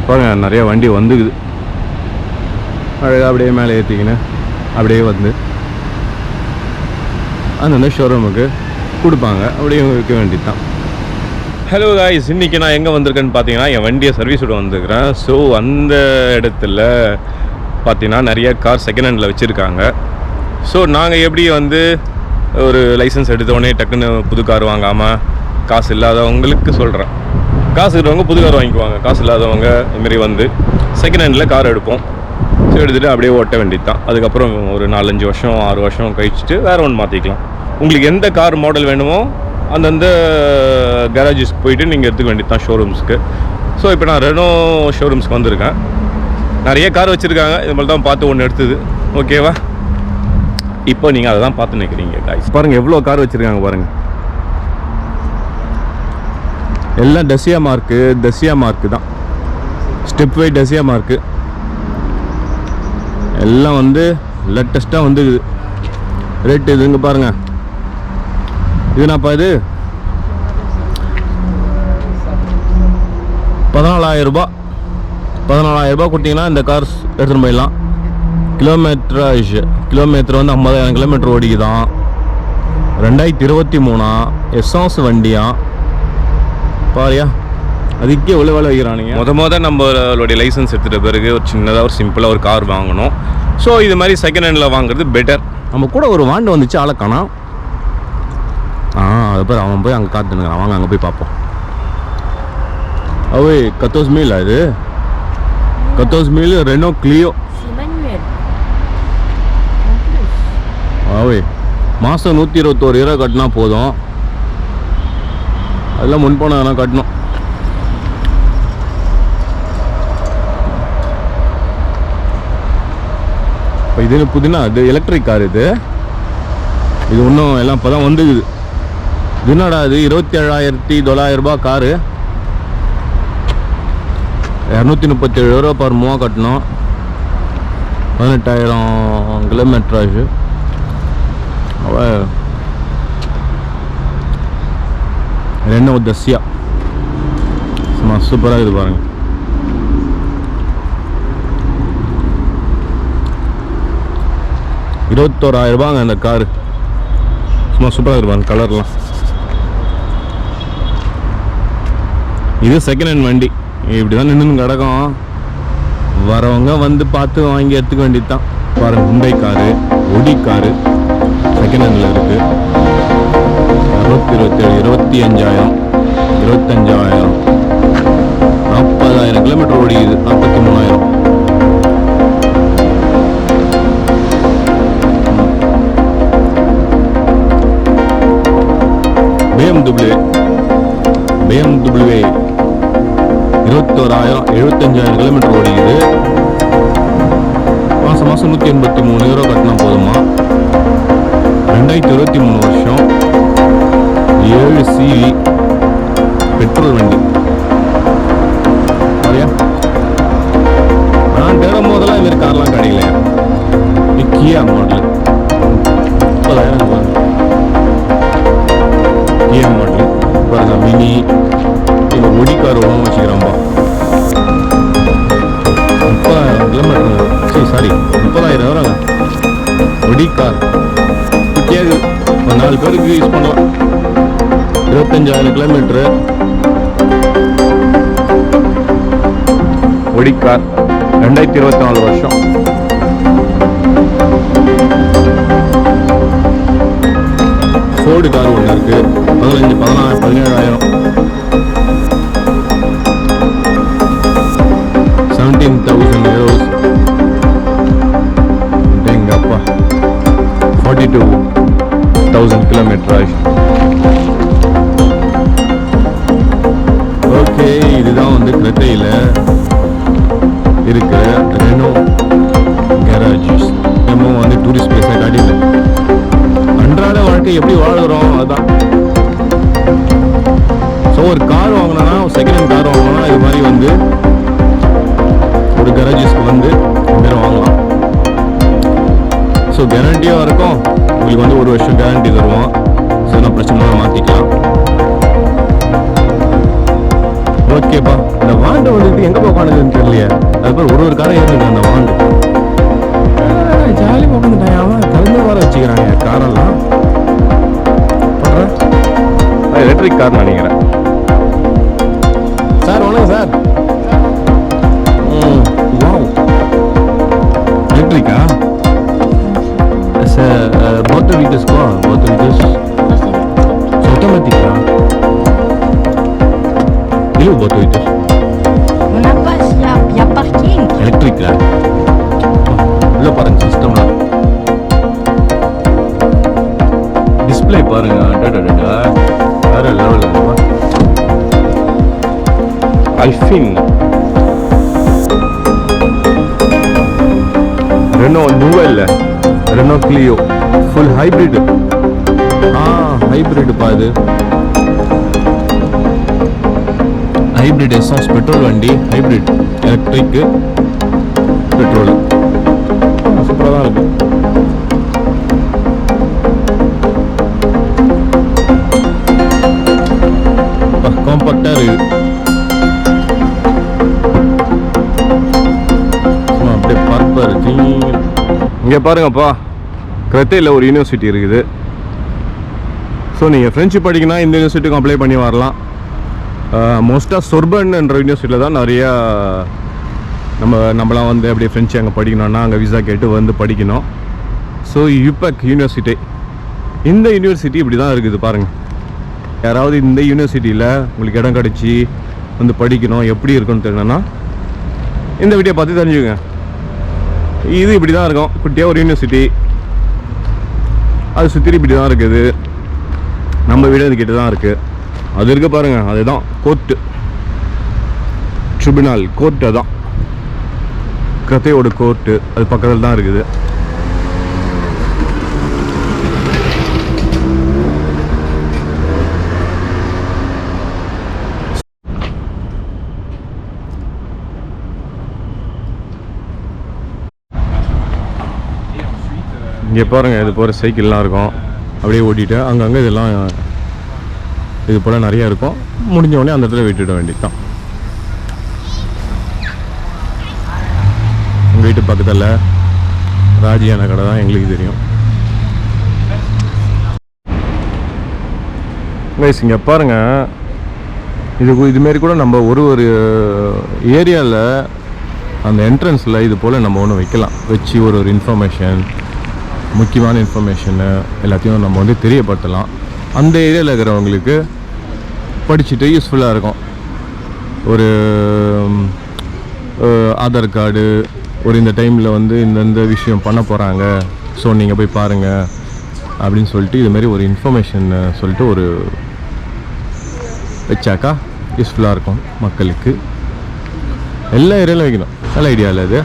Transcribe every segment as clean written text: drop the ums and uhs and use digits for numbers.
பாருங்க நிறைய வண்டி வந்துக்குது. அழகாக அப்படியே மேலே ஏற்றிக்கின்னு அப்படியே வந்து அந்தந்த ஷோரூமுக்கு கொடுப்பாங்க, அப்படியே விற்க வேண்டியது தான். ஹலோ காய்ஸ், இன்றைக்கி நான் எங்கே வந்திருக்கேன்னு பார்த்தீங்கன்னா என் வண்டியை சர்வீஸ் விட வந்திருக்கிறேன். ஸோ அந்த இடத்துல பார்த்தீங்கன்னா நிறைய கார் செகண்ட் ஹேண்டில் வச்சுருக்காங்க. ஸோ நாங்கள் எப்படி வந்து ஒரு லைசன்ஸ் எடுத்தோடனே டக்குன்னு புது கார் வாங்காமல் காசு இல்லாதவங்களுக்கு சொல்கிறேன், காசு இருக்கிறவங்க புது கார் வாங்கிக்குவாங்க, காசு இல்லாதவங்க இதுமாரி வந்து செகண்ட் ஹேண்டில் கார் எடுப்போம். ஸோ எடுத்துகிட்டு அப்படியே ஓட்ட வேண்டியது தான். அதுக்கப்புறம் ஒரு 4-5 வருஷம் 6 வருஷம் கழிச்சுட்டு வேறு ஒன்று மாற்றிக்கலாம். உங்களுக்கு எந்த கார் மாடல் வேணுமோ அந்தந்த கேரேஜஸ்க்கு போயிட்டு நீங்கள் எடுத்துக்க வேண்டியது தான் ஷோரூம்ஸ்க்கு. ஸோ இப்போ நான் ரெனோ ஷோரூம்ஸ்க்கு வந்திருக்கேன். நிறைய கார் வச்சுருக்காங்க, இது மாதிரி தான் பார்த்து ஒன்று எடுத்தது. ஓகேவா, இப்போ நீங்கள் அதை தான் பார்த்து நிற்கிறீங்க காய்ஸ். பாருங்கள் எவ்வளோ கார் வச்சுருக்காங்க பாருங்கள். எல்லாம் டெசியா மார்க்கு தான், ஸ்டெப் வை டெசியா மார்க்கு எல்லாம் வந்து லேட்டஸ்ட்டாக வந்துக்குது. ரேட்டு இதுங்க பாருங்கள். இது நான்ப்பா இது 14,000 ரூபா. 14,000 ரூபா கொடுத்தீங்கன்னா இந்த கார் எடுத்துகிட்டு போயிடலாம். கிலோமீட்டர் வந்து 50,000 கிலோமீட்டர் ஓடிக்குதான். 2023 எஸ்ஆஸ் வண்டியா பாரியா. அதுக்கே எவ்வளோ வேலை வைக்கிறானுங்க. நம்மளுடைய லைசன்ஸ் எடுத்துகிட்ட பிறகு ஒரு சின்னதாக ஒரு சிம்பிளாக ஒரு கார் வாங்கணும். ஸோ இது மாதிரி செகண்ட் ஹேண்டில் வாங்குறது பெட்டர். நம்ம கூட ஒரு வாண்டு வந்துச்சு, ஆளை காணோம். அது பேர் அவன் போய் அங்கே காத்துனுங்கிறான். வாங்க அங்கே போய் பார்ப்போம். அவே 14,000 இது 14,000 ரெனோ கிளியோ. அவே மாதம் 121 ரூபா கட்டினா போதும். அதெல்லாம் முன்பணம் வேணால் கட்டணும். இப்போ இது புதுனா இது எலக்ட்ரிக் கார். இது இன்னும் எல்லாம் இப்போ தான் வந்துக்குது. இது என்னடா இது 27,900 ரூபா காரு. 237 ரூபா பர் மூவா கட்டணும். 18,000 கிலோமீட்டராஜு. ரெனோ டெசியா சும்மா சூப்பராக இருக்குது பாருங்க. ₹21,000 அந்த காரு. சும்மா சூப்பராக இருப்பாங்க கலர்லாம். இது செகண்ட் ஹேண்ட் வண்டி. இப்படி தான் நின்று கிடக்கும். வரவங்க வந்து பார்த்து வாங்கி எடுத்துக்க வேண்டியது தான். பாருங்கள், Mumbai car, Audi car second ஹேண்டில் இருக்குது. 25,000 40,000 கிலோமீட்டர் ஓடிக்குது. 43,000. BMW 21,000 75,000 கிலோமீட்டர் ஓடிக்குது. மாதம் 183 ரூபா கட்டினா போதுமா. 2023 வருஷம் 7 CV பெட்ரோல் வண்டி. சரியா, நான் தேடும் போதெல்லாம் இதுமாரி கார்லாம் கிடைக்கலையா. கியா மாடல் 30,000 கியா மாடல் பாருங்க. மினி இந்த ஒடி கார் ஒன்றும் வச்சுக்கிறான்பா. 30,000 கிலோமீட்டர். சாரி 30,000 வராங்க ஒடி கார். குட்டியாக ஒரு 4 பேருக்கு யூஸ் பண்ணலாம். 25,000 கிலோமீட்டரு ஒடி கார். 2024 வருஷம். ஃபோர்டு கார் ஒன்று இருக்குது. 17,000 17,000 euros. எங்கப்பா 42,000 கிலோமீட்டர். ஓகே, இதுதான் வந்து கிரெட்டையில் இருக்கிற ரெனோ கேரேஜஸ். நம்ம வந்து டூரிஸ்ட் பிளேஸாக காட்டியில் அன்றாட வாழ்க்கை எப்படி வாழுகிறோம் அதுதான். ஸோ ஒரு கார் வாங்கினோன்னா, செகண்ட் ஹேண்ட் கார் வாங்கினோன்னா இது மாதிரி வந்து ஒரு கரேஜஸ்க்கு வந்து பேர் வாங்கலாம். ஸோ கேரண்டியாக இருக்கும். உங்களுக்கு வந்து 1 வருஷம் கேரண்டி தருவோம். ஸோ நான் பிரச்சனை மாற்றிக்கலாம். ஓகேப்பா. இந்த வாண்டு வந்துட்டு எங்கே போகானுன்னு தெரியலையே. அதுக்கப்புறம் ஒரு காரை ஏற்றுங்க அந்த வாண்டு. ஜாலியாக உட்காந்துட்டான். அவன் கலந்து வர வச்சுக்கிறாங்க காரெல்லாம். எலக்ட்ரிக் கார் நினைக்கிறேன். சார் வணக்கம் சார். வாவ், எலக்ட்ரிக்கா? மோட்டர் வீட்டர்ஸ்க்கோ மோட்டர் வீட்டர்ஸ் automatique. Il est où votre voiture? On n'a pas, il y a parking. Électrique là. உள்ள பாருங்க சிஸ்டம்ல. டிஸ்ப்ளே பாருங்க. அடடடடா. வேற லெவல்ல இருக்குமா? அல்ஃபின். ரெனோ நுவல். Renault Clio. Full hybrid. Hybrid பா இது. ஹைபிரிட் எசன்ஸ் பெட்ரோல் வண்டி. Hybrid electric petrol. சூப்பராக தான் இருக்கு. காம்பாக்டாக இருக்கு. அப்படியே பார்ப்பா இருக்கு. இங்கே பாருங்கப்பா, கிரத்தையில் ஒரு யூனிவர்சிட்டி இருக்குது. ஸோ நீங்கள் ஃப்ரெஞ்சு படிக்கணும்னா இந்த யூனிவர்சிட்டிக்கும் அப்ளை பண்ணி வரலாம். மோஸ்ட்டாக சொர்பன்ன்ற யூனிவர்சிட்டியில் தான் நிறையா நம்மளாம் வந்து அப்படியே ஃப்ரெஞ்சு அங்கே படிக்கணும்னா அங்கே விசா கேட்டு வந்து படிக்கணும். ஸோ யுபெக் யூனிவர்சிட்டி, இந்த யூனிவர்சிட்டி இப்படி தான் இருக்குது பாருங்கள். யாராவது இந்த யூனிவர்சிட்டியில் உங்களுக்கு இடம் கிடச்சி வந்து படிக்கணும், எப்படி இருக்குன்னு தெரியணும்னா இந்த வீடியோ பார்த்து தெரிஞ்சுக்கங்க. இது இப்படி தான் இருக்கும். குட்டியாக ஒரு யூனிவர்சிட்டி, அது சுற்றி இப்படி தான் இருக்குது. நம்ம வீடு அதுக்கிட்ட தான் இருக்குது. அது இருக்க பாருங்கள், அதுதான் கோர்ட்டு, ட்ரிபுனல் கோர்ட்டு. அதான் கத்தையோட கோர்ட்டு, அது பக்கத்தில் தான் இருக்குது. இங்கே பாருங்கள், இது போகிற சைக்கிள்லாம் இருக்கும். அப்படியே ஓட்டிட்டு அங்கங்கே இதெல்லாம் இது போல் நிறையா இருக்கும். முடிஞ்ச உடனே அந்த இடத்துல விட்டுட வேண்டியது தான். எங்கள் வீட்டு பக்கத்தில் ராஜியான கடை தான் எங்களுக்கு தெரியும். கைஸ் இங்கே பாருங்கள், இதுமாரி கூட நம்ம ஒரு ஏரியாவில் அந்த என்ட்ரன்ஸில் இது போல் நம்ம ஒன்று வைக்கலாம். வச்சு ஒரு இன்ஃபர்மேஷன், முக்கியமான இன்ஃபர்மேஷனு எல்லாத்தையும் நம்ம வந்து தெரியப்படுத்தலாம். அந்த ஏரியாவில் இருக்கிறவங்களுக்கு படிச்சுட்டு யூஸ்ஃபுல்லாக இருக்கும். ஒரு ஆதார் கார்டு, ஒரு இந்த டைமில் வந்து இந்த விஷயம் பண்ண போகிறாங்க, ஸோ நீங்கள் போய் பாருங்கள் அப்படின்னு சொல்லிட்டு இதுமாரி ஒரு இன்ஃபர்மேஷன் சொல்லிட்டு ஒரு வச்சாக்கா யூஸ்ஃபுல்லாக இருக்கும் மக்களுக்கு. எல்லா ஏரியாவிலும் வைக்கணும். நல்ல ஐடியா இல்லை அது.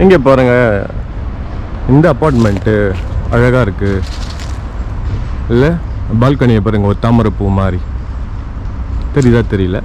இங்கே பாருங்கள், இந்த அப்பார்ட்மெண்ட்டு அழகாக இருக்குது இல்லை? பால்கனியை பாருங்கள், ஒரு தாமரைப்பூ மாதிரி தெரியுதா? தெரியல.